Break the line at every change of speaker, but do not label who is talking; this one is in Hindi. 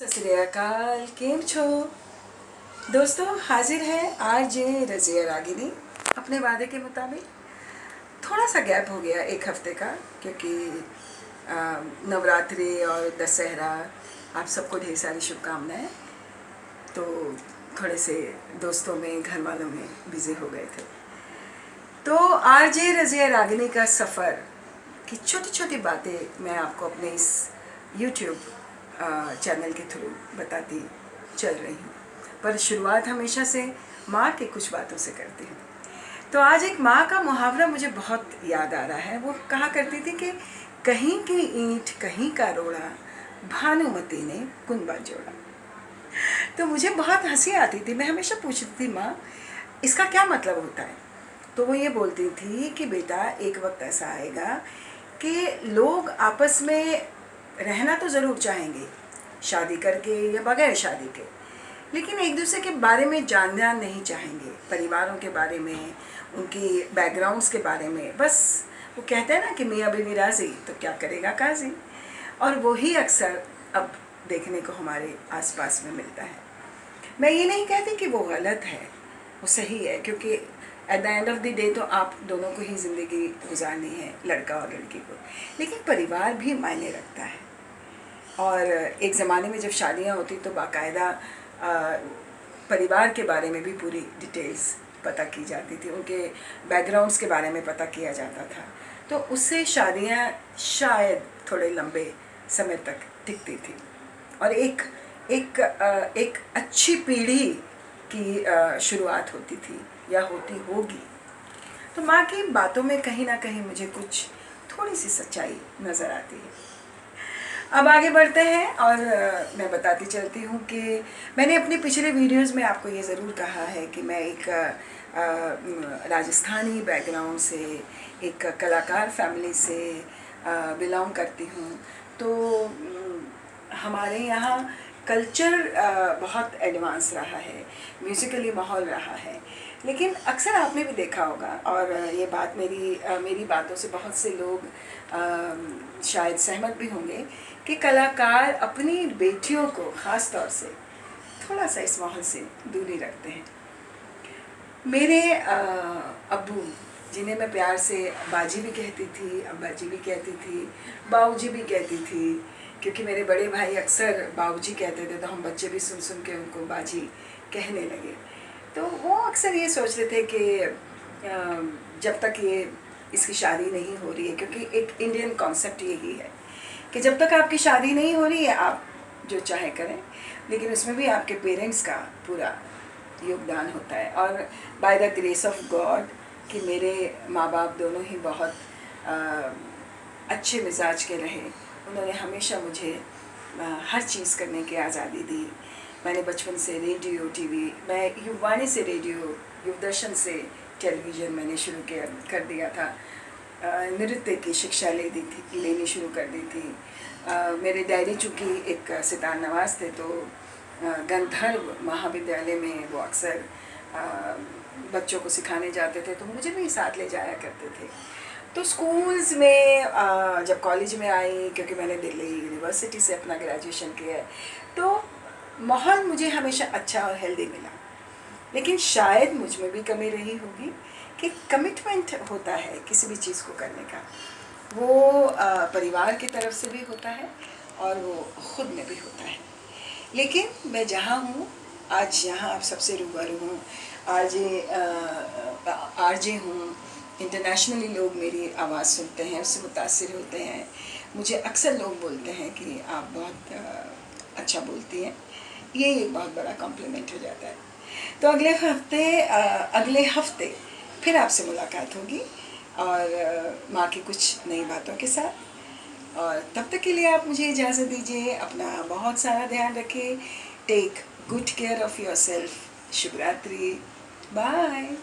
सत श्री अकाल, केम छो दोस्तों। हाजिर है आरजे रज़िया रागिनी। अपने वादे के मुताबिक थोड़ा सा गैप हो गया एक हफ्ते का, क्योंकि नवरात्रि और दशहरा, आप सबको ढेर सारी शुभकामनाएं। तो थोड़े से दोस्तों में, घर वालों में बिज़ी हो गए थे। तो आरजे रज़िया रागिनी का सफ़र की छोटी छोटी बातें मैं आपको अपने इस यूट्यूब चैनल के थ्रू बताती चल रही हूँ। पर शुरुआत हमेशा से माँ की कुछ बातों से करती हूँ। तो आज एक माँ का मुहावरा मुझे बहुत याद आ रहा है। वो कहा करती थी कि कहीं की ईंट कहीं का रोड़ा, भानुमती ने कुंबा जोड़ा। तो मुझे बहुत हंसी आती थी। मैं हमेशा पूछती थी, माँ इसका क्या मतलब होता है? तो वो ये बोलती थी कि बेटा, एक वक्त ऐसा आएगा कि लोग आपस में रहना तो ज़रूर चाहेंगे, शादी करके या बगैर शादी के, लेकिन एक दूसरे के बारे में जानना नहीं चाहेंगे, परिवारों के बारे में, उनकी बैकग्राउंड्स के बारे में। बस वो कहते हैं ना कि मियाँ बीवी राज़ी तो क्या करेगा काजी। और वही अक्सर अब देखने को हमारे आसपास में मिलता है। मैं ये नहीं कहती कि वो गलत है, वो सही है, क्योंकि at the end of the day तो आप दोनों को ही ज़िंदगी गुजारनी है, लड़का और लड़की को। लेकिन परिवार भी मायने रखता है। और एक ज़माने में जब शादियाँ होती तो बाकायदा परिवार के बारे में भी पूरी डिटेल्स पता की जाती थी, उनके बैकग्राउंड्स के बारे में पता किया जाता था। तो उससे शादियाँ शायद थोड़े लंबे समय तक टिकती थी और एक अच्छी पीढ़ी की शुरुआत होती थी या होती होगी। तो माँ की बातों में कहीं ना कहीं मुझे कुछ थोड़ी सी सच्चाई नज़र आती है। अब आगे बढ़ते हैं और मैं बताती चलती हूँ कि मैंने अपने पिछले वीडियोस में आपको ये ज़रूर कहा है कि मैं एक राजस्थानी बैकग्राउंड से, एक कलाकार फैमिली से बिलोंग करती हूँ। तो हमारे यहाँ कल्चर बहुत एडवांस रहा है, म्यूज़िकली माहौल रहा है। लेकिन अक्सर आपने भी देखा होगा, और ये बात मेरी बातों से बहुत से लोग शायद सहमत भी होंगे, कि कलाकार अपनी बेटियों को ख़ास तौर से थोड़ा सा इस माहौल से दूरी रखते हैं। मेरे अब्बू, जिन्हें मैं प्यार से बाजी भी कहती थी, अब्बाजी भी कहती थी, बाऊजी भी कहती थी, क्योंकि मेरे बड़े भाई अक्सर बाऊजी कहते थे, तो हम बच्चे भी सुन सुन के उनको बाजी कहने लगे। तो वो अक्सर ये सोचते थे कि जब तक इसकी शादी नहीं हो रही है, क्योंकि एक इंडियन कॉन्सेप्ट यही है कि जब तक आपकी शादी नहीं हो रही है आप जो चाहे करें, लेकिन उसमें भी आपके पेरेंट्स का पूरा योगदान होता है। और by the grace of God कि मेरे माँ बाप दोनों ही बहुत अच्छे मिजाज के रहे। उन्होंने हमेशा मुझे हर चीज़ करने की आज़ादी दी। मैंने बचपन से रेडियो, टीवी, मैं युववाणी से रेडियो, युवदर्शन से टेलीविज़न मैंने शुरू कर दिया था। नृत्य की शिक्षा लेनी शुरू कर दी थी। मेरे डैडी चूँकि एक सितार नवाज थे, तो गंधर्व महाविद्यालय में वो अक्सर बच्चों को सिखाने जाते थे, तो मुझे भी साथ ले जाया करते थे। तो स्कूल्स में जब कॉलेज में आई, क्योंकि मैंने दिल्ली यूनिवर्सिटी से अपना ग्रेजुएशन किया है, तो माहौल मुझे हमेशा अच्छा और हेल्दी मिला। लेकिन शायद मुझ में भी कमी रही होगी कि कमिटमेंट होता है किसी भी चीज़ को करने का, वो परिवार की तरफ से भी होता है और वो खुद में भी होता है। लेकिन मैं जहाँ हूँ आज, यहाँ आप सबसे रूबरू हूँ, आरजे हूँ। इंटरनेशनली लोग मेरी आवाज़ सुनते हैं, उससे मुतासिर होते हैं। मुझे अक्सर लोग बोलते हैं कि आप बहुत अच्छा बोलती हैं। ये एक बहुत बड़ा कॉम्प्लीमेंट हो जाता है। तो अगले हफ्ते फिर आपसे मुलाकात होगी और माँ की कुछ नई बातों के साथ। और तब तक के लिए आप मुझे इजाज़त दीजिए। अपना बहुत सारा ध्यान रखें। Take good care of yourself. शुभ रात्रि। बाय।